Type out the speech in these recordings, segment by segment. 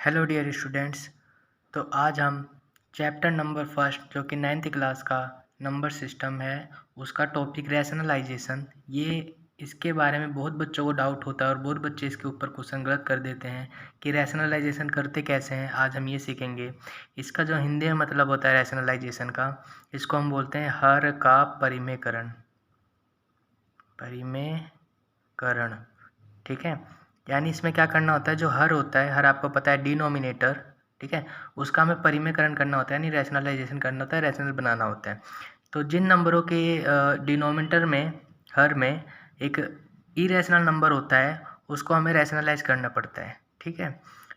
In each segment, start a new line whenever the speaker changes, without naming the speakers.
Hello dear students. तो आज हम चैप्टर नंबर फर्स्ट जो कि 9th क्लास का नंबर सिस्टम है उसका टॉपिक रैशनलाइजेशन। ये इसके बारे में बहुत बच्चों को डाउट होता है और बहुत बच्चे इसके ऊपर क्वेश्चन गलत कर देते हैं कि रैशनलाइजेशन करते कैसे हैं। आज हम ये सीखेंगे। इसका जो हिंदी में मतलब होता है रैशनलाइजेशन का, इसको हम बोलते हैं हर का परिमेयकरण। परिमेयकरण, ठीक है। यानी इसमें क्या करना होता है, जो हर होता है, हर आपको पता है डिनोमिनेटर, ठीक है, उसका हमें परिमेयकरण करना होता है, यानी रैशनलाइजेशन करना होता है, रैशनल बनाना होता है। तो जिन नंबरों के डिनोमिनेटर में, हर में एक इरेशनल नंबर होता है उसको हमें रैशनलाइज करना पड़ता है, ठीक है।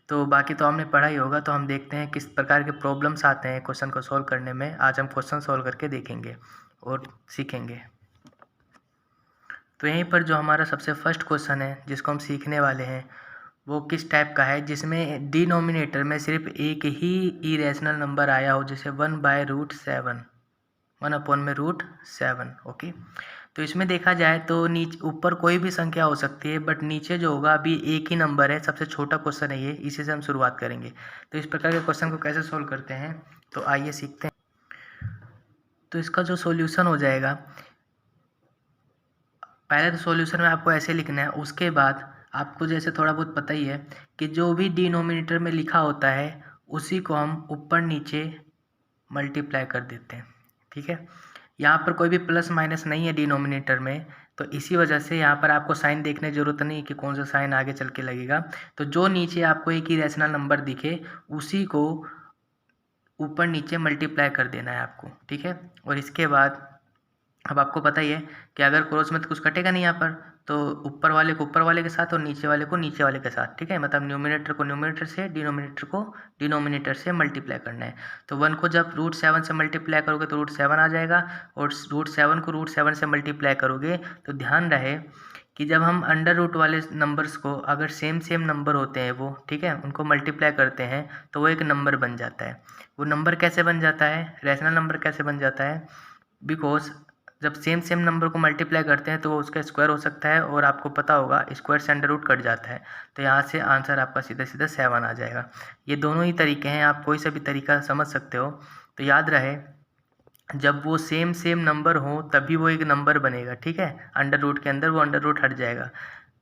तो बाकी तो हमने पढ़ा ही होगा। तो हम देखते हैं किस प्रकार के प्रॉब्लम्स आते हैं क्वेश्चन को सॉल्व करने में। आज हम क्वेश्चन सॉल्व करके देखेंगे और सीखेंगे। तो यहीं पर जो हमारा सबसे फर्स्ट क्वेश्चन है जिसको हम सीखने वाले हैं वो किस टाइप का है, जिसमें डिनोमिनेटर में सिर्फ एक ही इरेशनल नंबर आया हो, जैसे 1/√7, 1/√7। ओके, तो इसमें देखा जाए तो नीचे ऊपर कोई भी संख्या हो सकती है, बट नीचे जो होगा अभी एक ही नंबर है। सबसे छोटा क्वेश्चन है ये, इसी से हम शुरुआत करेंगे। तो इस प्रकार के क्वेश्चन को कैसे सोल्व करते हैं तो आइए सीखते हैं। तो इसका जो सॉल्यूशन हो जाएगा, पहले तो सॉल्यूशन में आपको ऐसे लिखना है। उसके बाद आपको जैसे थोड़ा बहुत पता ही है कि जो भी डिनोमिनेटर में लिखा होता है उसी को हम ऊपर नीचे मल्टीप्लाई कर देते हैं, ठीक है। यहाँ पर कोई भी प्लस माइनस नहीं है डिनोमिनेटर में, तो इसी वजह से यहाँ पर आपको साइन देखने की जरूरत नहीं है कि कौन सा साइन आगे चल के लगेगा। तो जो नीचे आपको एक ही रैशनल नंबर दिखे उसी को ऊपर नीचे मल्टीप्लाई कर देना है आपको, ठीक है। और इसके बाद अब आपको पता ही है कि अगर क्रॉस में तो कुछ कटेगा नहीं यहाँ पर, तो ऊपर वाले को ऊपर वाले के साथ और नीचे वाले को नीचे वाले के साथ, ठीक है। मतलब न्यूमिनेटर को न्यूमिनेटर से, डिनोमिनेटर को डिनोमिनेटर से मल्टीप्लाई करना है। तो 1 को जब √7 से मल्टीप्लाई करोगे तो √7 आ जाएगा, और √7 को √7 से मल्टीप्लाई करोगे तो ध्यान रहे कि जब हम अंडर रूट वाले नंबर्स को, अगर सेम सेम नंबर होते हैं वो, ठीक है, उनको मल्टीप्लाई करते हैं तो वो एक नंबर बन जाता है। वो नंबर कैसे बन जाता है, रैशनल नंबर कैसे बन जाता है, बिकॉज जब सेम सेम नंबर को मल्टीप्लाई करते हैं तो वो उसका स्क्वायर हो सकता है, और आपको पता होगा स्क्वायर से अंडर रूट कट जाता है। तो यहाँ से आंसर आपका सीधा सीधा 7 आ जाएगा। ये दोनों ही तरीके हैं, आप कोई सा भी तरीका समझ सकते हो। तो याद रहे, जब वो सेम सेम नंबर हो तभी वो एक नंबर बनेगा, ठीक है। अंडर रूट के अंदर वो अंडर रूट हट जाएगा।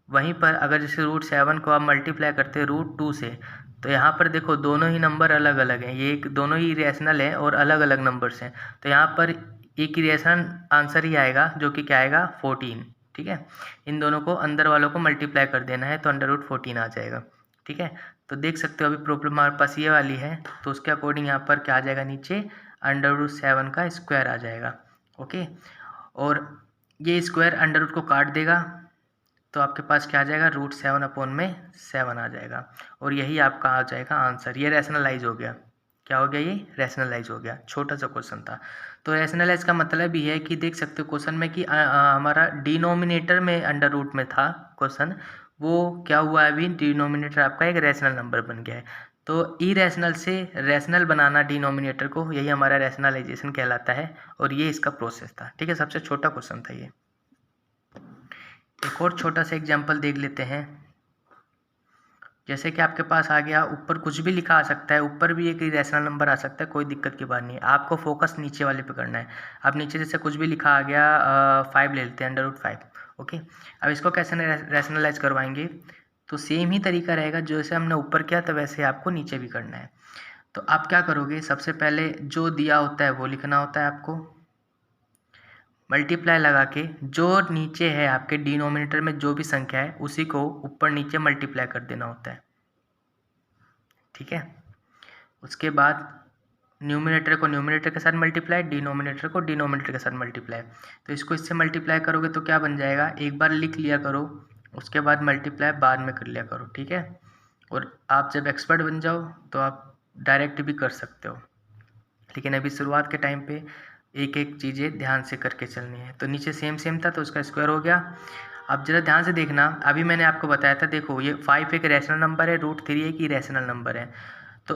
वहीं पर अगर जैसे √7 को आप मल्टीप्लाई करते हैं √2 से, तो यहाँ पर देखो दोनों ही नंबर अलग अलग हैं, ये एक दोनों ही इरेशनल है और अलग अलग नंबर्स हैं। तो यहाँ पर एक इरेशनल आंसर ही आएगा जो कि क्या आएगा, 14, ठीक है। इन दोनों को अंदर वालों को मल्टीप्लाई कर देना है तो अंडर रूट 14 आ जाएगा, ठीक है। तो देख सकते हो अभी प्रॉब्लम हमारे पास ये वाली है, तो उसके अकॉर्डिंग यहाँ पर क्या आ जाएगा, नीचे अंडर रूट 7 का स्क्वायर आ जाएगा। ओके, और ये स्क्वायर अंडर रूट को काट देगा तो आपके पास क्या आ जाएगा, √7/7 आ जाएगा, और यही आपका आ जाएगा आंसर। ये रैशनलाइज हो गया। क्या हो गया, ये रैशनलाइज हो गया। छोटा सा क्वेश्चन था। तो रैशनलाइज का मतलब ये है कि देख सकते हो क्वेश्चन में कि हमारा डिनोमिनेटर में अंडर रूट में था क्वेश्चन, वो क्या हुआ, अभी डिनोमिनेटर आपका एक रैशनल नंबर बन गया है। तो इरेशनल से रैशनल बनाना डिनोमिनेटर को, यही हमारा रैशनलाइजेशन कहलाता है, और ये इसका प्रोसेस था, ठीक है। सबसे छोटा क्वेश्चन था ये। एक और छोटा सा एग्जाम्पल देख लेते हैं। जैसे कि आपके पास आ गया, ऊपर कुछ भी लिखा आ सकता है, ऊपर भी एक रैशनल नंबर आ सकता है, कोई दिक्कत की बात नहीं है। आपको फोकस नीचे वाले पे करना है। अब नीचे जैसे कुछ भी लिखा आ गया, 5 ले लेते हैं, अंडर रूट 5। ओके, अब इसको कैसे रैशनलाइज करवाएंगे, तो सेम ही तरीका रहेगा, जैसे हमने ऊपर किया तो वैसे आपको नीचे भी करना है। तो आप क्या करोगे, सबसे पहले जो दिया होता है वो लिखना होता है आपको, मल्टीप्लाई लगा के जो नीचे है आपके डिनोमिनेटर में जो भी संख्या है उसी को ऊपर नीचे मल्टीप्लाई कर देना होता है, ठीक है। उसके बाद न्यूमिनेटर को न्यूमिनेटर के साथ मल्टीप्लाई, डिनोमिनेटर को डिनोमिनेटर के साथ मल्टीप्लाई। तो इसको इससे मल्टीप्लाई करोगे तो क्या बन जाएगा, एक बार लिख लिया करो, उसके बाद मल्टीप्लाई बाद में कर लिया करो, ठीक है। और आप जब एक्सपर्ट बन जाओ तो आप डायरेक्ट भी कर सकते हो, लेकिन अभी शुरुआत के टाइम पे एक एक चीज़ें ध्यान से करके चलनी है। तो नीचे सेम सेम था तो उसका स्क्वायर हो गया। अब जरा ध्यान से देखना, अभी मैंने आपको बताया था, देखो ये 5 एक रैशनल नंबर है, √3 एक इरेशनल नंबर है। तो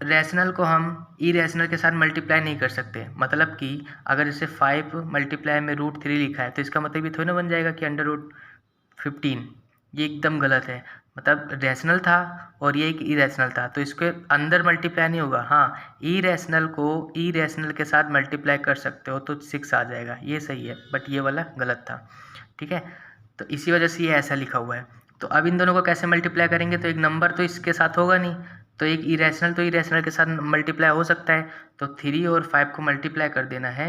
रैशनल को हम इरेशनल के साथ मल्टीप्लाई नहीं कर सकते। मतलब कि अगर जैसे 5 मल्टीप्लाई में √3 लिखा है तो इसका मतलब ये थोड़ी ना बन जाएगा कि अंडर रूट 15, ये एकदम गलत है। मतलब रैशनल था और ये एक इरेशनल था, तो इसके अंदर मल्टीप्लाई नहीं होगा। हाँ, इरेशनल को इरेशनल के साथ मल्टीप्लाई कर सकते हो तो 6 आ जाएगा, ये सही है, बट ये वाला गलत था। ठीक है, तो इसी वजह से ये ऐसा लिखा हुआ है। तो अब इन दोनों को कैसे मल्टीप्लाई करेंगे, तो एक नंबर तो इसके साथ होगा नहीं, तो एक इरेशनल तो इरेशनल के साथ मल्टीप्लाई हो सकता है, तो 3 और 5 को मल्टीप्लाई कर देना है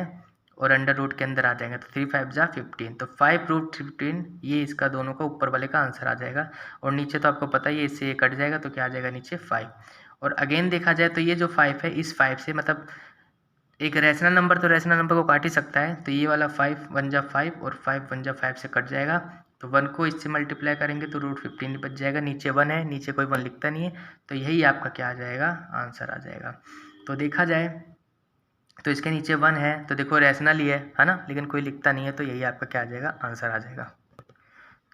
और अंडर रूट के अंदर आ जाएंगे, तो 3 5 जा 15, तो 5√15 ये इसका दोनों का ऊपर वाले का आंसर आ जाएगा। और नीचे तो आपको पता ही है, इससे ये कट जाएगा तो क्या आ जाएगा नीचे 5। और अगेन देखा जाए तो ये जो 5 है, इस 5 से मतलब एक रैशनल नंबर तो रैशनल नंबर को काट ही सकता है, तो ये वाला 5 1 जा 5 और 5 1 जा 5 से कट जाएगा, तो 1 को इससे मल्टीप्लाई करेंगे तो √15 बच जाएगा। नीचे 1 है, नीचे कोई 1 लिखता नहीं है, तो यही आपका क्या आ जाएगा, आंसर आ जाएगा। तो देखा जाए तो इसके नीचे 1 है, तो देखो रैशनल ही है ना, लेकिन कोई लिखता नहीं है, तो यही आपका क्या आ जाएगा, आंसर आ जाएगा।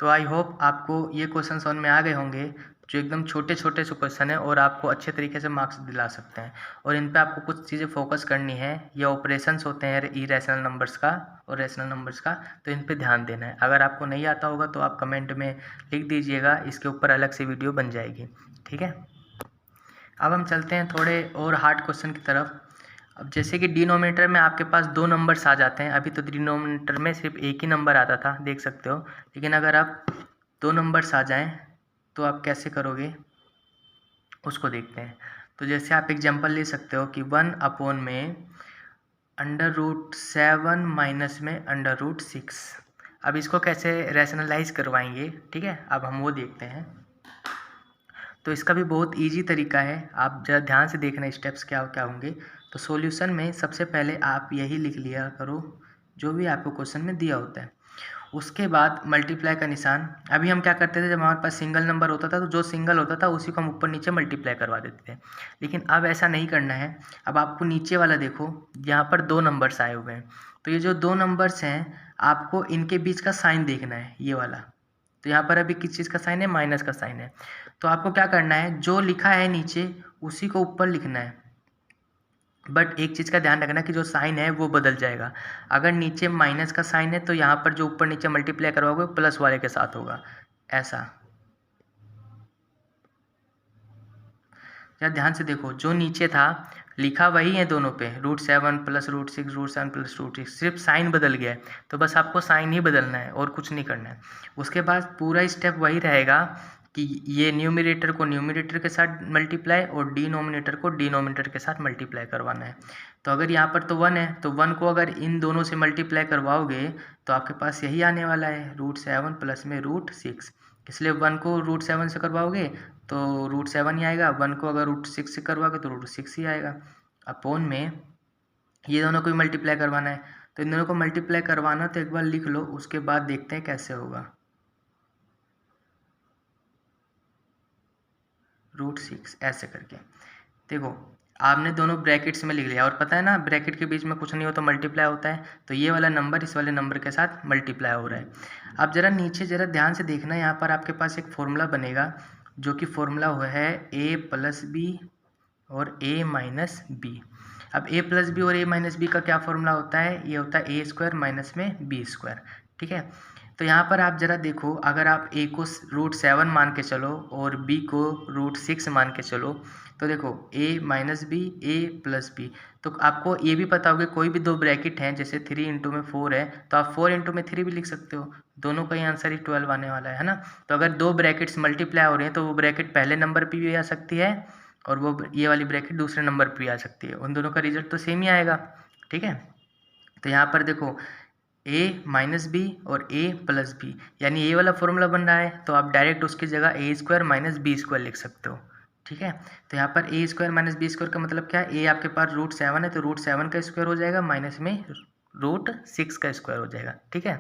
तो आई होप आपको ये क्वेश्चन समझ में आ गए होंगे, जो एकदम छोटे छोटे से क्वेश्चन है और आपको अच्छे तरीके से मार्क्स दिला सकते हैं। और इन पे आपको कुछ चीज़ें फोकस करनी है, ये ऑपरेशंस होते हैं इरेशनल नंबर्स का और रैशनल नंबर्स का, तो इन पे ध्यान देना है। अगर आपको नहीं आता होगा तो आप कमेंट में लिख दीजिएगा, इसके ऊपर अलग से वीडियो बन जाएगी। ठीक है, अब हम चलते हैं थोड़े और हार्ड क्वेश्चन की तरफ। अब जैसे कि डिनोमिनेटर में आपके पास 2 नंबर्स आ जाते हैं, अभी तो डिनोमिनेटर में सिर्फ एक ही नंबर आता था, देख सकते हो, लेकिन अगर आप 2 नंबर्स आ जाएं तो आप कैसे करोगे उसको देखते हैं। तो जैसे आप एग्जांपल ले सकते हो कि 1 में √7 माइनस में √6। अब इसको कैसे रैशनलाइज करवाएंगे, ठीक है, अब हम वो देखते हैं। तो इसका भी बहुत इजी तरीका है, आप जरा ध्यान से देखना स्टेप्स क्या क्या होंगे। तो सॉल्यूशन में सबसे पहले आप यही लिख लिया करो जो भी आपको क्वेश्चन में दिया होता है, उसके बाद मल्टीप्लाई का निशान। अभी हम क्या करते थे, जब हमारे पास सिंगल नंबर होता था तो जो सिंगल होता था उसी को हम ऊपर नीचे मल्टीप्लाई करवा देते थे, लेकिन अब ऐसा नहीं करना है। अब आपको नीचे वाला देखो, यहाँ पर 2 नंबर्स आए हुए हैं, तो ये जो 2 नंबर्स हैं आपको इनके बीच का साइन देखना है, ये वाला। तो यहाँ पर अभी किस चीज़ का साइन है, माइनस का साइन है। तो आपको क्या करना है, जो लिखा है नीचे उसी को ऊपर लिखना है, बट एक चीज़ का ध्यान रखना कि जो साइन है वो बदल जाएगा। अगर नीचे माइनस का साइन है तो यहाँ पर जो ऊपर नीचे मल्टीप्लाई करवाओगे प्लस वाले के साथ होगा, ऐसा। यार ध्यान से देखो, जो नीचे था लिखा वही है दोनों पे, √7 + √6 √7 + √6, सिर्फ साइन बदल गया है। तो बस आपको साइन ही बदलना है और कुछ नहीं करना है। उसके बाद पूरा स्टेप वही रहेगा कि ये न्यूमरेटर को न्यूमरेटर के साथ मल्टीप्लाई और डिनोमिनेटर को डिनोमिनेटर के साथ मल्टीप्लाई करवाना है। तो अगर यहाँ पर तो 1 है, तो 1 को अगर इन दोनों से मल्टीप्लाई करवाओगे तो आपके पास यही आने वाला है, √7 प्लस में √6। इसलिए 1 को √7 से करवाओगे तो √7 ही आएगा, 1 को अगर √6 से करवाओगे तो √6 ही आएगा। अपॉन में ये दोनों को भी मल्टीप्लाई करवाना है, तो इन दोनों को मल्टीप्लाई करवाना तो एक बार लिख लो, उसके बाद देखते हैं कैसे होगा। √6 ऐसे करके देखो, आपने दोनों ब्रैकेट्स में लिख लिया, और पता है ना ब्रैकेट के बीच में कुछ नहीं हो तो मल्टीप्लाई होता है, तो ये वाला नंबर इस वाले नंबर के साथ मल्टीप्लाई हो रहा है। अब जरा नीचे जरा ध्यान से देखना, यहाँ पर आपके पास एक फॉर्मूला बनेगा, जो कि फॉर्मूला हुआ है a + b और a - b। अब a + b और a - b का क्या फॉर्मूला होता है, ये होता है a² माइनस में b²। ठीक है, तो यहाँ पर आप ज़रा देखो, अगर आप a को √7 मान के चलो और b को √6 मान के चलो, तो देखो a - b a + b, तो आपको ये भी पता होगा कोई भी 2 ब्रैकेट हैं, जैसे 3 × में 4 है तो आप 4 × 3 भी लिख सकते हो, दोनों का ही आंसर ही 12 आने वाला है ना। तो अगर 2 ब्रैकेट्स मल्टीप्लाई हो रहे हैं तो वो ब्रैकेट पहले नंबर पर भी आ सकती है और वो ये वाली ब्रैकेट दूसरे नंबर पर भी आ सकती है, उन दोनों का रिजल्ट तो सेम ही आएगा। ठीक है, तो यहाँ पर देखो a - b और a + b, यानी ये वाला फॉर्मूला बन रहा है, तो आप डायरेक्ट उसकी जगह a² - b² लिख सकते हो। ठीक है, तो यहाँ पर a² - b² का मतलब क्या है, a आपके पास √7 है तो √7 का स्क्वायर हो जाएगा, माइनस में √6 का स्क्वायर हो जाएगा। ठीक है,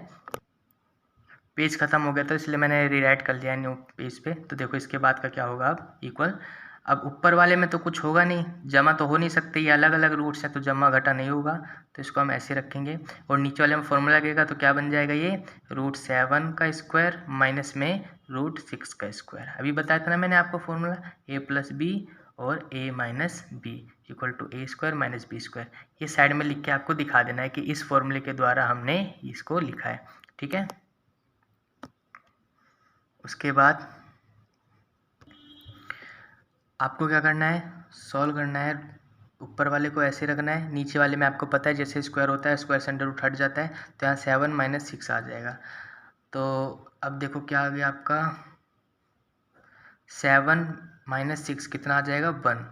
पेज खत्म हो गया तो इसलिए मैंने रीराइट कर लिया न्यू पेज पे। तो देखो इसके बाद का क्या होगा, अब इक्वल, अब ऊपर वाले में तो कुछ होगा नहीं, जमा तो हो नहीं सकते, ये अलग अलग रूट्स हैं तो जमा घटा नहीं होगा, तो इसको हम ऐसे रखेंगे। और नीचे वाले में फॉर्मूला लगेगा तो क्या बन जाएगा, ये √7 का स्क्वायर माइनस में √6 का स्क्वायर। अभी बताया था ना मैंने आपको फॉर्मूला, a + b और a - b = a² - b²। ये साइड में लिख के आपको दिखा देना है कि इस फॉर्मूले के द्वारा हमने इसको लिखा है। ठीक है, उसके बाद आपको क्या करना है, सॉल्व करना है। ऊपर वाले को ऐसे रखना है, नीचे वाले में आपको पता है जैसे स्क्वायर होता है स्क्वायर से अंडर रूट हट जाता है, तो यहाँ 7 माइनस 6 आ जाएगा। तो अब देखो क्या आ गया आपका, 7 माइनस 6 कितना आ जाएगा, 1।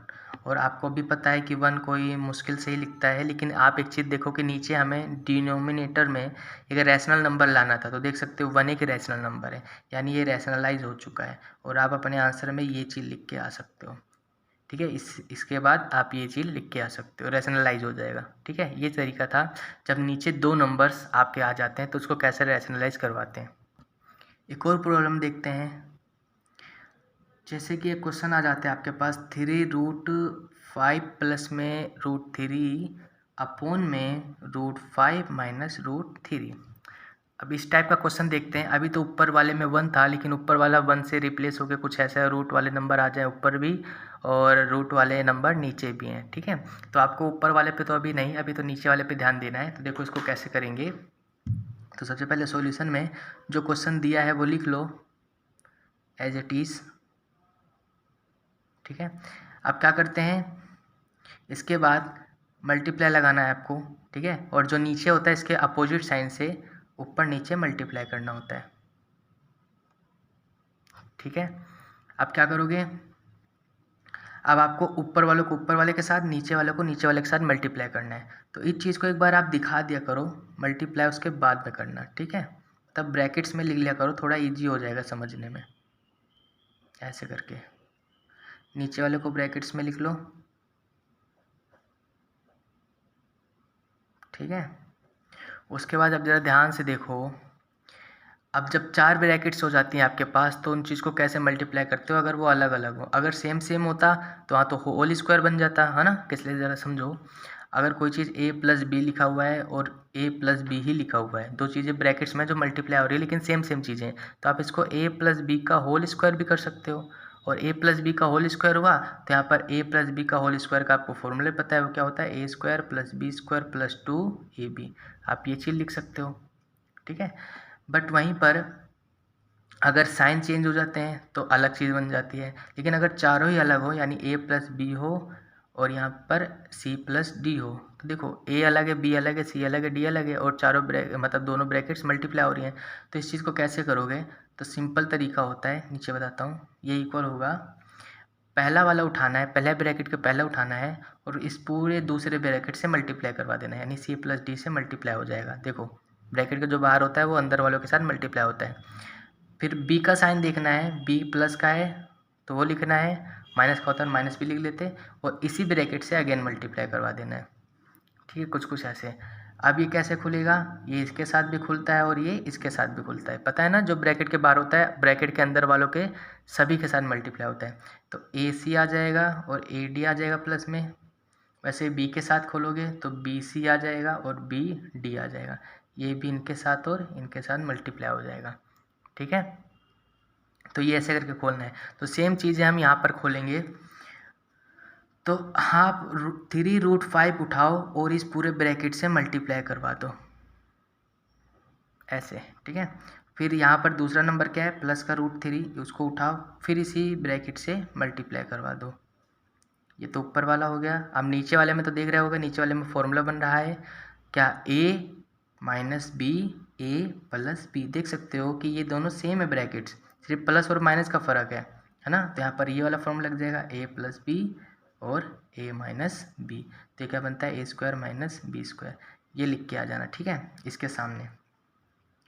और आपको भी पता है कि 1 कोई मुश्किल से ही लिखता है, लेकिन आप एक चीज़ देखो कि नीचे हमें डिनोमिनेटर में एक रैशनल नंबर लाना था, तो देख सकते हो 1 एक रैशनल नंबर है, यानी ये रैशनलाइज हो चुका है, और आप अपने आंसर में ये चीज़ लिख के आ सकते हो। ठीक है, इसके बाद आप ये चीज़ लिख के आ सकते हो, रैशनलाइज हो जाएगा। ठीक है, ये तरीका था जब नीचे 2 नंबर्स आपके आ जाते हैं तो उसको कैसे रैशनलाइज करवाते हैं। एक और प्रॉब्लम देखते हैं। जैसे कि एक क्वेश्चन आ जाता है आपके पास 3√5 प्लस में √3 अपॉन में √5 माइनस √3। अब इस टाइप का क्वेश्चन देखते हैं। अभी तो ऊपर वाले में 1 था, लेकिन ऊपर वाला 1 से रिप्लेस होकर कुछ ऐसा रूट वाले नंबर आ जाए ऊपर भी और रूट वाले नंबर नीचे भी हैं। ठीक है, तो आपको ऊपर वाले पे तो अभी नहीं, अभी तो नीचे वाले पे ध्यान देना है। तो देखो इसको कैसे करेंगे। तो सबसे पहले सॉल्यूशन में जो क्वेश्चन दिया है वो लिख लो एज इट इज़। ठीक है, अब क्या करते हैं, इसके बाद मल्टीप्लाई लगाना है आपको। ठीक है, और जो नीचे होता है इसके अपोजिट साइन से ऊपर नीचे मल्टीप्लाई करना होता है। ठीक है, अब क्या करोगे, अब आपको ऊपर वालों को ऊपर वाले के साथ, नीचे वाले को नीचे वाले के साथ मल्टीप्लाई करना है। तो इस चीज़ को एक बार आप दिखा दिया करो, मल्टीप्लाई उसके बाद में करना। ठीक है, तब ब्रैकेट्स में लिख लिया करो, थोड़ा इजी हो जाएगा समझने में। ऐसे करके नीचे वाले को ब्रैकेट्स में लिख लो। ठीक है, उसके बाद अब ज़रा ध्यान से देखो, अब जब 4 ब्रैकेट्स हो जाती हैं आपके पास तो उन चीज़ को कैसे मल्टीप्लाई करते हो, अगर वो अलग अलग हो। अगर सेम सेम होता तो वहाँ तो होल स्क्वायर बन जाता है ना, किसलिए ज़रा समझो। अगर कोई चीज़ a प्लस बी लिखा हुआ है और a प्लस बी ही लिखा हुआ है, दो चीज़ें ब्रैकेट्स में जो मल्टीप्लाई हो रही है लेकिन सेम सेम चीज़ें, तो आप इसको a प्लस बी का होल स्क्वायर भी कर सकते हो। और a प्लस बी का होल स्क्वायर हुआ तो यहाँ पर a प्लस बी का होल स्क्वायर का आपको फॉर्मूला पता है, वो क्या होता है, a square plus B square plus 2ab। आप ये चीज़ लिख सकते हो। ठीक है, बट वहीं पर अगर साइन चेंज हो जाते हैं तो अलग चीज़ बन जाती है। लेकिन अगर चारों ही अलग हो, यानी a प्लस बी हो और यहाँ पर c प्लस डी हो, तो देखो a अलग है, b अलग है, c अलग है, d अलग है, और चारों मतलब दोनों ब्रैकेट्स मल्टीप्लाई हो रही हैं। तो इस चीज़ को कैसे करोगे, तो सिंपल तरीका होता है, नीचे बताता हूँ। ये इक्वल होगा, पहला वाला उठाना है, पहले ब्रैकेट के पहला उठाना है और इस पूरे दूसरे ब्रैकेट से मल्टीप्लाई करवा देना है, यानी c प्लस डी से मल्टीप्लाई हो जाएगा। देखो ब्रैकेट का जो बाहर होता है वो अंदर वालों के साथ मल्टीप्लाई होता है। फिर b का साइन देखना है, b प्लस का है तो वो लिखना है, माइनस का होता है माइनस भी लिख लेते, और इसी ब्रैकेट से अगेन मल्टीप्लाई करवा देना है। ठीक है, कुछ कुछ ऐसे। अब ये कैसे खुलेगा, ये इसके साथ भी खुलता है और ये इसके साथ भी खुलता है, पता है ना। जो ब्रैकेट के बाहर होता है ब्रैकेट के अंदर वालों के सभी के साथ मल्टीप्लाई होता है। तो ए सी आ जाएगा और ए डी आ जाएगा प्लस में। वैसे बी के साथ खोलोगे तो बी सी आ जाएगा और बी डी आ जाएगा। ये भी इनके साथ और इनके साथ मल्टीप्लाई हो जाएगा। ठीक है, तो ये ऐसे करके खोलना है। तो सेम चीज़ें हम यहाँ पर खोलेंगे। तो आप 3√5 उठाओ और इस पूरे ब्रैकेट से मल्टीप्लाई करवा दो ऐसे। ठीक है, फिर यहाँ पर दूसरा नंबर क्या है, प्लस का √3, उसको उठाओ फिर इसी ब्रैकेट से मल्टीप्लाई करवा दो। ये तो ऊपर वाला हो गया। अब नीचे वाले में तो देख रहे होगे, नीचे वाले में फॉर्मूला बन रहा है क्या, a minus B a plus B. देख सकते हो कि ये दोनों सेम है ब्रैकेट्स, सिर्फ प्लस और माइनस का फ़र्क है ना। तो यहाँ पर ये वाला फॉर्मूला लग जाएगा a प्लस बी और a माइनस बी। तो क्या बनता है, a square minus B square. ये लिख के आ जाना, ठीक है, इसके सामने।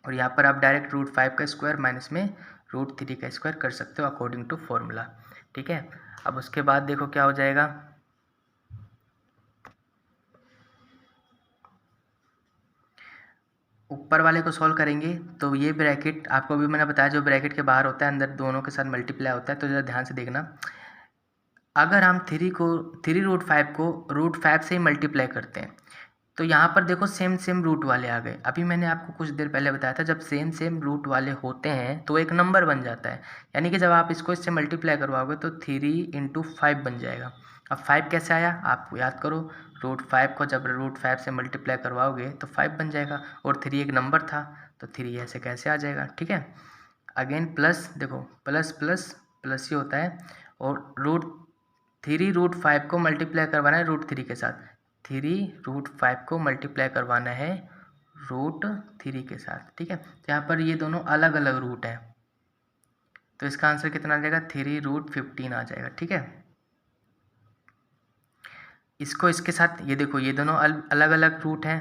और यहाँ पर आप डायरेक्ट √5 का स्क्वायर माइनस में √3 का स्क्वायर कर सकते हो अकॉर्डिंग टू फॉर्मूला। ठीक है, अब उसके बाद देखो क्या हो जाएगा, ऊपर वाले को सॉल्व करेंगे तो ये ब्रैकेट आपको भी मैंने बताया, जो ब्रैकेट के बाहर होता है अंदर दोनों के साथ मल्टीप्लाई होता है। तो ज़रा ध्यान से देखना, अगर हम 3√5 को √5 से ही मल्टीप्लाई करते हैं तो यहाँ पर देखो सेम सेम रूट वाले आ गए। अभी मैंने आपको कुछ देर पहले बताया था, जब सेम सेम रूट वाले होते हैं तो एक नंबर बन जाता है, यानी कि जब आप इसको इससे मल्टीप्लाई करवाओगे तो 3 × 5 बन जाएगा। अब 5 कैसे आया, आप याद करो, √5 को जब √5 से मल्टीप्लाई करवाओगे तो 5 बन जाएगा, और 3 एक नंबर था तो 3 ऐसे कैसे आ जाएगा। ठीक है, अगेन प्लस, देखो प्लस प्लस प्लस ही होता है, और 3√5 को मल्टीप्लाई करवाना है √3 के साथ। 3√5 को मल्टीप्लाई करवाना है √3 के साथ, ठीक है। तो यहाँ पर ये दोनों अलग अलग रूट है, तो इसका आंसर कितना आ जाएगा, 3√15 आ जाएगा, ठीक है। इसको इसके साथ, ये देखो ये दोनों अलग अलग रूट हैं,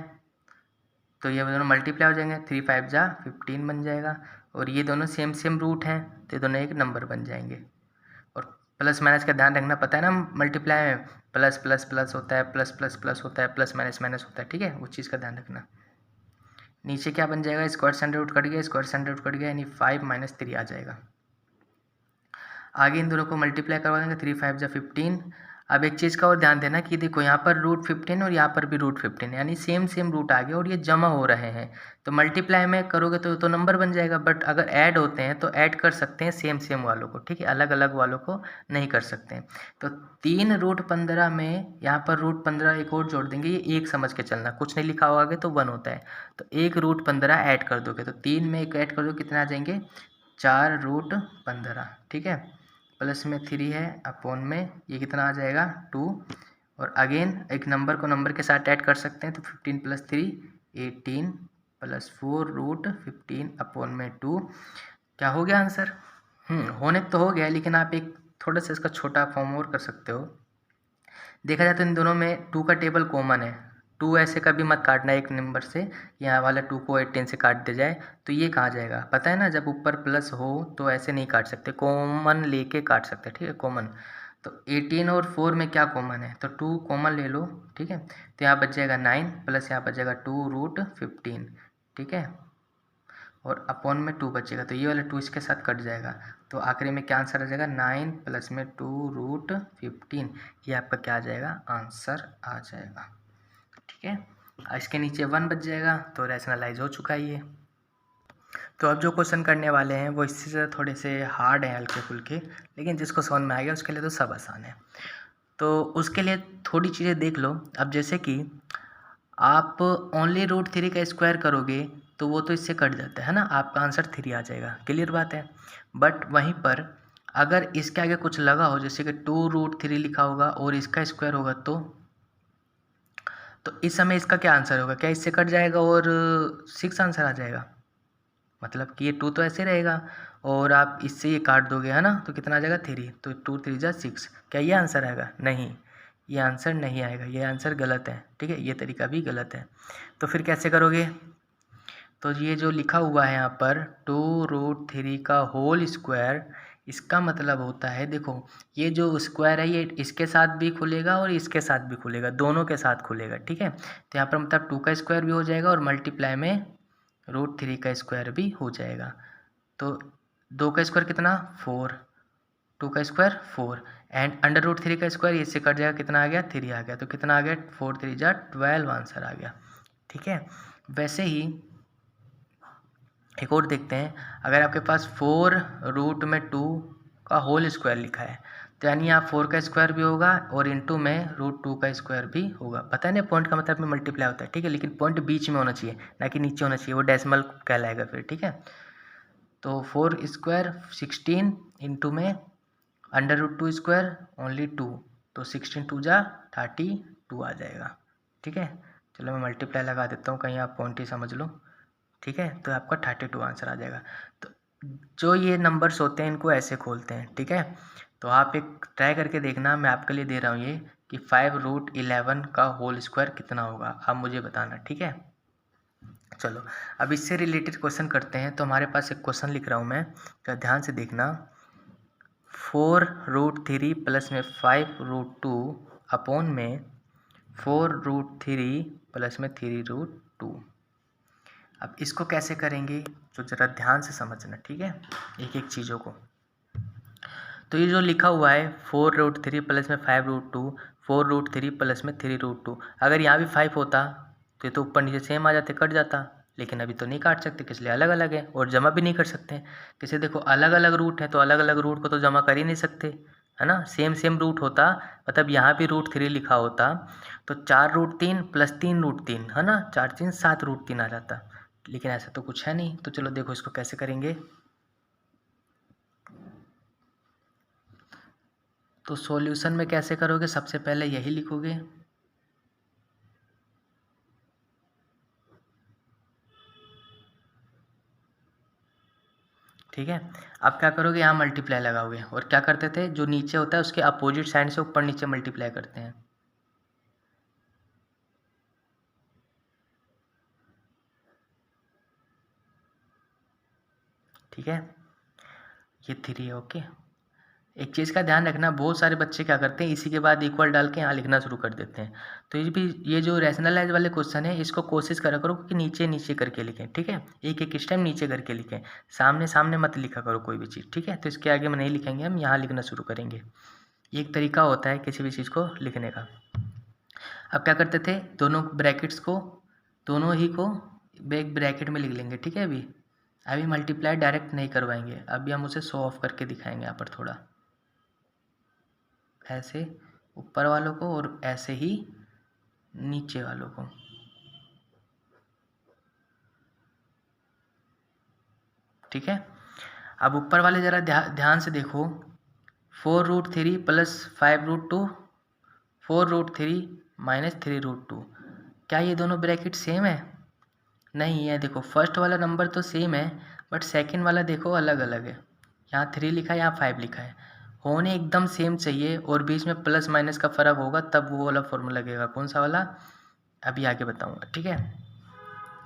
तो ये दोनों मल्टीप्लाई हो जाएंगे, 3×5 = 15 बन जाएगा। और ये दोनों सेम रूट हैं, तो ये दोनों एक नंबर बन जाएंगे। और प्लस माइनस का ध्यान रखना, पता है ना मल्टीप्लाई में प्लस प्लस प्लस होता है, प्लस प्लस प्लस होता है, प्लस माइनस माइनस होता है, ठीक है, उस चीज़ का ध्यान रखना। नीचे क्या बन जाएगा, स्क्वायर से अंडर रूट कट गया, स्क्वायर से अंडर रूट कट गया, यानी 5 - 3 आ जाएगा। आगे इन दोनों को मल्टीप्लाई करवा देंगे, 3×5 = 15। अब एक चीज़ का और ध्यान देना कि देखो यहाँ पर √15 और यहाँ पर भी √15, यानी सेम रूट आ गया और ये जमा हो रहे हैं। तो मल्टीप्लाई में करोगे तो नंबर बन जाएगा, बट अगर ऐड होते हैं तो ऐड कर सकते हैं सेम वालों को, ठीक है, अलग अलग वालों को नहीं कर सकते हैं। तो 3√15 में यहाँ पर √15 एक और जोड़ देंगे, ये एक समझ के चलना, कुछ नहीं लिखा हुआ आगे तो 1 होता है। तो 1√15 ऐड कर दोगे तो 3 में 1 ऐड कर दो, कितना आ जाएंगे, 4√15, ठीक है। प्लस में 3 है, अपॉन में ये कितना आ जाएगा, 2। और अगेन एक नंबर को नंबर के साथ ऐड कर सकते हैं, तो 15 + 3 18 + 4√15 अपॉन में 2। क्या हो गया आंसर? होने तो हो गया, लेकिन आप एक थोड़ा सा इसका छोटा फॉर्म और कर सकते हो। देखा जाए तो इन दोनों में 2 का टेबल कॉमन है, 2 ऐसे कभी मत काटना एक नंबर से, यहाँ वाला 2 को 18 से काट दिया जाए तो ये कहाँ जाएगा, पता है ना, जब ऊपर प्लस हो तो ऐसे नहीं काट सकते, कॉमन लेके काट सकते, ठीक है, कॉमन। तो 18 और 4 में क्या कॉमन है, तो 2 कॉमन ले लो, ठीक है। तो यहाँ बच जाएगा 9 प्लस यहाँ बच जाएगा 2√15, ठीक है, और अपॉन में 2 बचेगा, तो ये वाला 2 इसके साथ कट जाएगा। तो आखिरी में क्या आंसर आ जाएगा, 9 प्लस में 2√15, ये आपका क्या आ जाएगा, आंसर आ जाएगा, ठीक है। इसके नीचे 1 बच जाएगा, तो रैशनलाइज हो चुका है ये। तो अब जो क्वेश्चन करने वाले हैं वो इससे ज़्यादा थोड़े से हार्ड हैं, हल्के फुल्के, लेकिन जिसको समझ में आ गया उसके लिए तो सब आसान है। तो उसके लिए थोड़ी चीज़ें देख लो। अब जैसे कि आप ओनली √3 का स्क्वायर करोगे तो वो तो इससे कट जाता है ना, आपका आंसर 3 आ जाएगा, क्लियर बात है। बट वहीं पर अगर इसके आगे कुछ लगा हो, जैसे कि 2√3 लिखा होगा और इसका स्क्वायर होगा, तो इस समय इसका क्या आंसर होगा, क्या इससे कट जाएगा और 6 आंसर आ जाएगा, मतलब कि ये 2 तो ऐसे रहेगा और आप इससे ये काट दोगे, है ना, तो कितना आ जाएगा, 3। तो 2×3 = 6, क्या ये आंसर आएगा, नहीं, ये आंसर नहीं आएगा, ये आंसर गलत है, ठीक है, ये तरीका भी गलत है। तो फिर कैसे करोगे, तो ये जो लिखा हुआ है यहाँ पर 2√3 का होल स्क्वायर, इसका मतलब होता है, देखो ये जो स्क्वायर है ये इसके साथ भी खुलेगा और इसके साथ भी खुलेगा, दोनों के साथ खुलेगा, ठीक है। तो यहाँ पर मतलब 2 का स्क्वायर भी हो जाएगा और मल्टीप्लाई में √3 का स्क्वायर भी हो जाएगा। तो 2 का स्क्वायर कितना, 4, 2 का स्क्वायर 4, एंड अंडर √3 का स्क्वायर इससे कट जाएगा, कितना आ गया, 3 आ गया, तो कितना आ गया, 4×3 = 12 आंसर आ गया, ठीक है। वैसे ही एक और देखते हैं, अगर आपके पास 4√2 का होल स्क्वायर लिखा है, तो यानी यहाँ 4 का स्क्वायर भी होगा और इंटू में √2 का स्क्वायर भी होगा, पता है ना, पॉइंट का मतलब में मल्टीप्लाई होता है, ठीक है, लेकिन पॉइंट बीच में होना चाहिए, ना कि नीचे होना चाहिए, वो डेसिमल कहलाएगा फिर, ठीक है। तो 4 स्क्वायर 16 इंटू में अंडर √2 स्क्वायर ओनली 2, तो 16 × 2 = 32 आ जाएगा, ठीक है। चलो मैं मल्टीप्लाई लगा देता हूँ, कहीं आप पॉइंट ही समझ लो, ठीक है, तो आपका 32 आंसर आ जाएगा। तो जो ये नंबर्स होते हैं इनको ऐसे खोलते हैं, ठीक है। तो आप एक ट्राई करके देखना, मैं आपके लिए दे रहा हूँ ये, कि 5√11 का होल स्क्वायर कितना होगा, आप मुझे बताना, ठीक है। चलो अब इससे रिलेटेड क्वेश्चन करते हैं। तो हमारे पास एक क्वेश्चन लिख रहा हूँ मैं, तो ध्यान से देखना, 4√3 प्लस में 5√2 अपॉन में 4√3 प्लस में 3√2। अब इसको कैसे करेंगे, तो ज़रा ध्यान से समझना, ठीक है, एक एक चीज़ों को। तो ये जो लिखा हुआ है 4√3 प्लस में 5√2, 4√3 प्लस में 3√2, अगर यहाँ भी 5 होता तो ये तो ऊपर नीचे सेम आ जाते, कट जाता, लेकिन अभी तो नहीं काट सकते, इसलिए अलग अलग है, और जमा भी नहीं कर सकते। जैसे देखो अलग अलग रूट है, तो अलग अलग रूट को तो जमा कर ही नहीं सकते, है ना, सेम रूट होता, मतलब यहाँ भी √3 लिखा होता तो 4√3 प्लस 3√3, है ना, 4 3 7√3 आ जाता, लेकिन ऐसा तो कुछ है नहीं। तो चलो देखो इसको कैसे करेंगे। तो सॉल्यूशन में कैसे करोगे, सबसे पहले यही लिखोगे, ठीक है। अब क्या करोगे, यहाँ मल्टीप्लाई लगाओगे, और क्या करते थे, जो नीचे होता है उसके अपोजिट साइड से ऊपर नीचे मल्टीप्लाई करते हैं, ठीक है। ये 3 है, ओके। एक चीज़ का ध्यान रखना, बहुत सारे बच्चे क्या करते हैं, इसी के बाद इक्वल डाल के यहाँ लिखना शुरू कर देते हैं। तो ये जो रैशनलाइज वाले क्वेश्चन है, इसको कोशिश करा करो कि नीचे नीचे करके लिखें, ठीक है। एक एक स्टेप नीचे करके लिखें, सामने सामने मत लिखा करो कोई भी चीज़, ठीक है। तो इसके आगे में नहीं लिखेंगे, हम यहाँ लिखना शुरू करेंगे। एक तरीका होता है किसी भी चीज़ को लिखने का। अब क्या करते थे, दोनों ब्रैकेट्स को, दोनों ही को एक ब्रैकेट में लिख लेंगे, ठीक है। अभी मल्टीप्लाई डायरेक्ट नहीं करवाएंगे, अभी हम उसे शो ऑफ करके दिखाएंगे यहाँ पर थोड़ा, ऐसे ऊपर वालों को और ऐसे ही नीचे वालों को, ठीक है। अब ऊपर वाले ज़रा ध्यान से देखो, 4√3 प्लस 5√2, 4√3 माइनस 3√2, क्या ये दोनों ब्रैकेट सेम है? नहीं है। देखो फर्स्ट वाला नंबर तो सेम है, बट सेकंड वाला देखो अलग अलग है, यहाँ 3 लिखा है, यहाँ 5 लिखा है। होने एकदम सेम चाहिए, और बीच में प्लस माइनस का फ़र्क होगा तब वो वाला फॉर्मूला लगेगा। कौन सा वाला, अभी आगे बताऊँगा, ठीक है।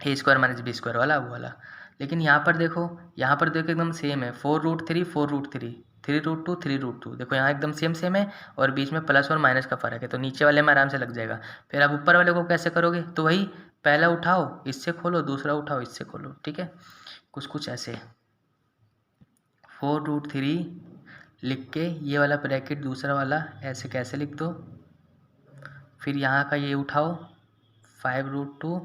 a² माइनस b² वाला, वो वाला। लेकिन यहाँ पर देखो एकदम सेम है, 4√3 4√3, 3√2 3√2, देखो यहाँ एकदम सेम है, और बीच में प्लस और माइनस का फ़र्क है, तो नीचे वाले में आराम से लग जाएगा। फिर आप ऊपर वाले को कैसे करोगे, तो वही पहला उठाओ इससे खोलो, दूसरा उठाओ इससे खोलो, ठीक है। कुछ ऐसे 4√3 लिख के ये वाला ब्रैकेट दूसरा वाला ऐसे कैसे लिख दो, फिर यहाँ का ये उठाओ 5√2,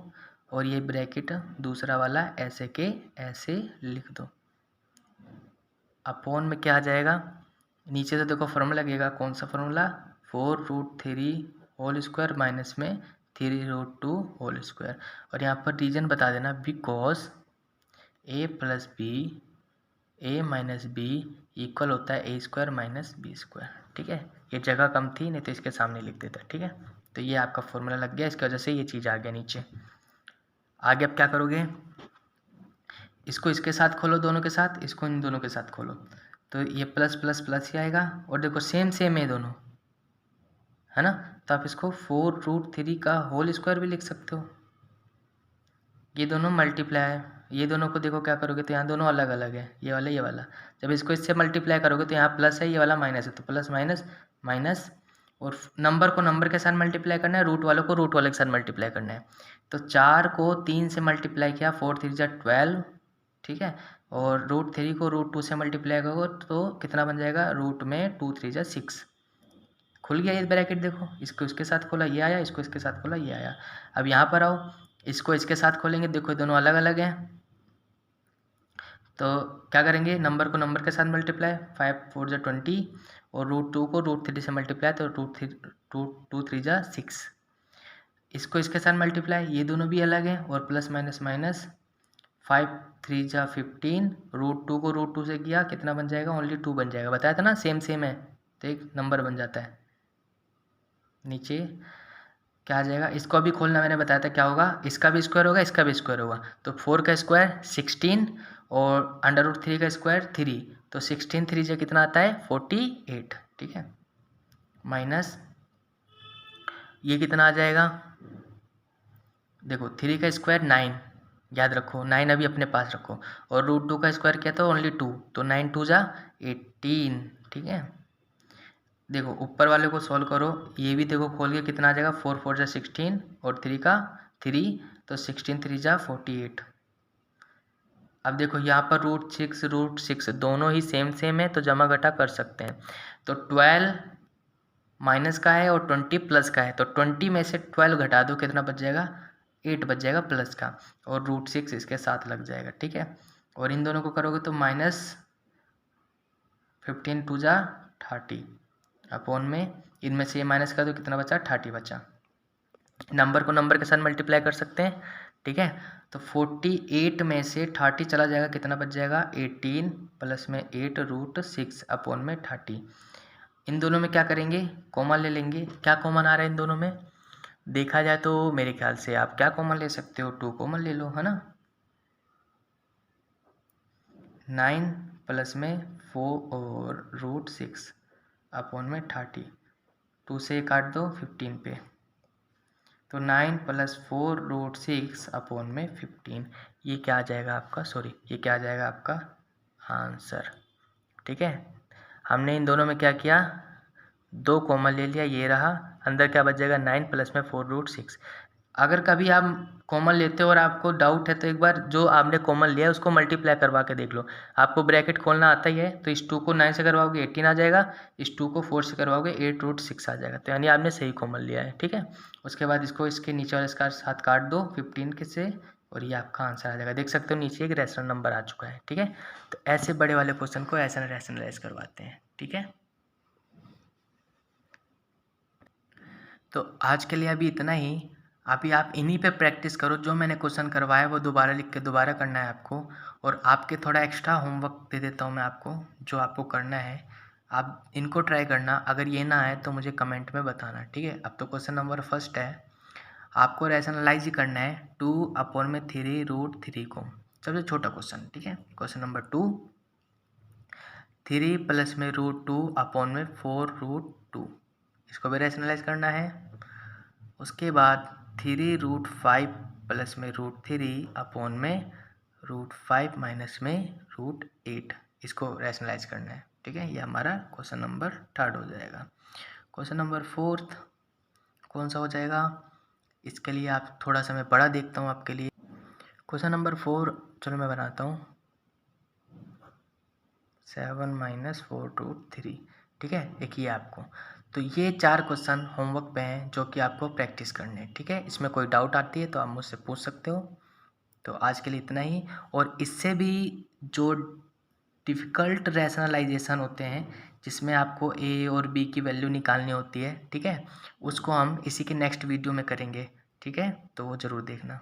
और ये ब्रैकेट दूसरा वाला ऐसे के ऐसे लिख दो। अपॉन में क्या आ जाएगा, नीचे तो देखो फॉर्मूला लगेगा, कौन सा फॉर्मूला, 4√3 होल स्क्वायर माइनस में 3√2 होल स्क्वायर, और यहाँ पर रीजन बता देना, because a plus B, a minus B equal होता है a² माइनस b², ठीक है। ये जगह कम थी, नहीं तो इसके सामने लिख देता, ठीक है। तो ये आपका फॉर्मूला लग गया, इसकी वजह से ये चीज़ आ गया नीचे। आगे अब क्या करोगे, इसको इसके साथ खोलो, दोनों के साथ, इसको इन दोनों के साथ खोलो, तो ये प्लस प्लस प्लस ही आएगा, और देखो सेम है दोनों, है ना। तो आप इसको 4√3 का होल स्क्वायर भी लिख सकते हो। ये दोनों मल्टीप्लाई है, ये दोनों को देखो क्या करोगे, तो यहाँ दोनों अलग अलग है, ये वाला। जब इसको इससे मल्टीप्लाई करोगे तो यहाँ प्लस है, ये वाला माइनस है, तो प्लस माइनस माइनस, और नंबर को नंबर के साथ मल्टीप्लाई करना है, रूट वालों को रूट वाले के साथ मल्टीप्लाई करना है। तो 4 को 3 से मल्टीप्लाई किया, 4 3 12, ठीक है। और √3 को √2 से मल्टीप्लाई करोगे तो कितना बन जाएगा, रूट में 2 3 6। खुल गया ये ब्रैकेट, देखो इसको इसके साथ खोला ये आया, इसको इसके साथ खोला ये आया। अब यहाँ पर आओ, इसको इसके साथ खोलेंगे, देखो दोनों अलग अलग हैं, तो क्या करेंगे, नंबर को नंबर के साथ मल्टीप्लाई, 5 4 20, और √2 को √3 से मल्टीप्लाई, तो 2 3 6। इसको इसके साथ मल्टीप्लाई, ये दोनों भी अलग हैं, और प्लस माइनस माइनस, 5 3 15, √2 को √2 से किया, कितना बन जाएगा, ओनली 2 बन जाएगा। बताया था ना सेम है, तो एक नंबर बन जाता है। नीचे क्या आ जाएगा, इसको अभी खोलना मैंने बताया था क्या होगा, इसका भी स्क्वायर होगा, इसका भी स्क्वायर होगा, तो 4 का स्क्वायर 16, और √3 का स्क्वायर 3, तो 16 3 से कितना आता है 48, ठीक है। माइनस ये कितना आ जाएगा, देखो 3 का स्क्वायर 9, याद रखो 9 अभी अपने पास रखो, और √2 का स्क्वायर क्या था, ओनली 2, तो 9 2 18, ठीक है। देखो ऊपर वाले को सॉल्व करो, ये भी देखो खोल के कितना आ जाएगा, 4 4 16, और 3 का 3, तो 16 3 48। अब देखो यहाँ पर √6 दोनों ही सेम है, तो जमा घटा कर सकते हैं। तो 12 माइनस का है और 20 प्लस का है, तो 20 में से 12 घटा दो, कितना बच जाएगा, 8 बच जाएगा प्लस का, और √6 इसके साथ लग जाएगा, ठीक है। और इन दोनों को करोगे तो माइनस 15 2 30, अपॉन में इनमें से ये माइनस कर दो, कितना बचा, 30 बचा। नंबर को नंबर के साथ मल्टीप्लाई कर सकते हैं, ठीक है। तो 48 में से 30 चला जाएगा, कितना बच जाएगा, 18 प्लस में 8 √6 अपॉन में 30। इन दोनों में क्या करेंगे, कॉमन ले लेंगे। क्या कॉमन आ रहा है इन दोनों में? देखा जाए तो मेरे ख्याल से आप क्या कॉमन ले सकते हो, 2 कॉमन ले लो, है ना। 9 प्लस में 4 और √6 अपॉन में 30, 2 से काट दो 15 पे, तो 9 प्लस 4 √6 अपॉन में 15, ये क्या आ जाएगा आपका, सॉरी ये क्या आ जाएगा आपका आंसर। ठीक है, हमने इन दोनों में क्या किया, 2 कॉमन ले लिया, ये रहा, अंदर क्या बच जाएगा 9 प्लस में 4 √6। अगर कभी आप कॉमन लेते हो और आपको डाउट है तो एक बार जो आपने कॉमन लिया है उसको मल्टीप्लाई करवा के देख लो। आपको ब्रैकेट खोलना आता ही है, तो इस 2 को 9 से करवाओगे 18 आ जाएगा, इस 2 को 4 से करवाओगे 8 √6 आ जाएगा, तो यानी आपने सही कॉमन लिया है। ठीक है, उसके बाद इसको इसके नीचे वाले इसका साथ काट दो 15 के से, और ये आपका आंसर आ जाएगा। देख सकते हो नीचे एक रैशनल नंबर आ चुका है। ठीक है, तो ऐसे बड़े वाले क्वेश्चन को ऐसा रैशनलाइज करवाते हैं। ठीक है, तो आज के लिए अभी इतना ही। अभी आप इन्हीं पे प्रैक्टिस करो, जो मैंने क्वेश्चन करवाया वो दोबारा लिख के दोबारा करना है आपको, और आपके थोड़ा एक्स्ट्रा होमवर्क दे देता हूँ मैं आपको, जो आपको करना है आप इनको ट्राई करना। अगर ये ना आए तो मुझे कमेंट में बताना। ठीक है, अब तो क्वेश्चन नंबर फर्स्ट है, आपको रैशनलाइज ही करना है 2/3 को, सबसे छोटा क्वेश्चन। ठीक है, क्वेश्चन नंबर 2, 3 प्लस में √2 अपॉन में 4√2, इसको भी रैशनलाइज करना है। उसके बाद 3√5 प्लस में √3 अपॉन में √5 माइनस में √8, इसको रैशनलाइज करना है। ठीक है, ये हमारा क्वेश्चन नंबर 3 हो जाएगा। क्वेश्चन नंबर 4 कौन सा हो जाएगा, इसके लिए आप थोड़ा सा मैं बड़ा देखता हूँ आपके लिए। क्वेश्चन नंबर 4 चलो मैं बनाता हूँ, 7 माइनस 4√3। ठीक है, एक ये आपको, तो ये 4 क्वेश्चन होमवर्क पे हैं जो कि आपको प्रैक्टिस करने हैं। ठीक है, इसमें कोई डाउट आती है तो आप मुझसे पूछ सकते हो। तो आज के लिए इतना ही, और इससे भी जो डिफ़िकल्ट रैशनलाइजेशन होते हैं जिसमें आपको ए और बी की वैल्यू निकालनी होती है, ठीक है, उसको हम इसी के नेक्स्ट वीडियो में करेंगे। ठीक है, तो वो ज़रूर देखना।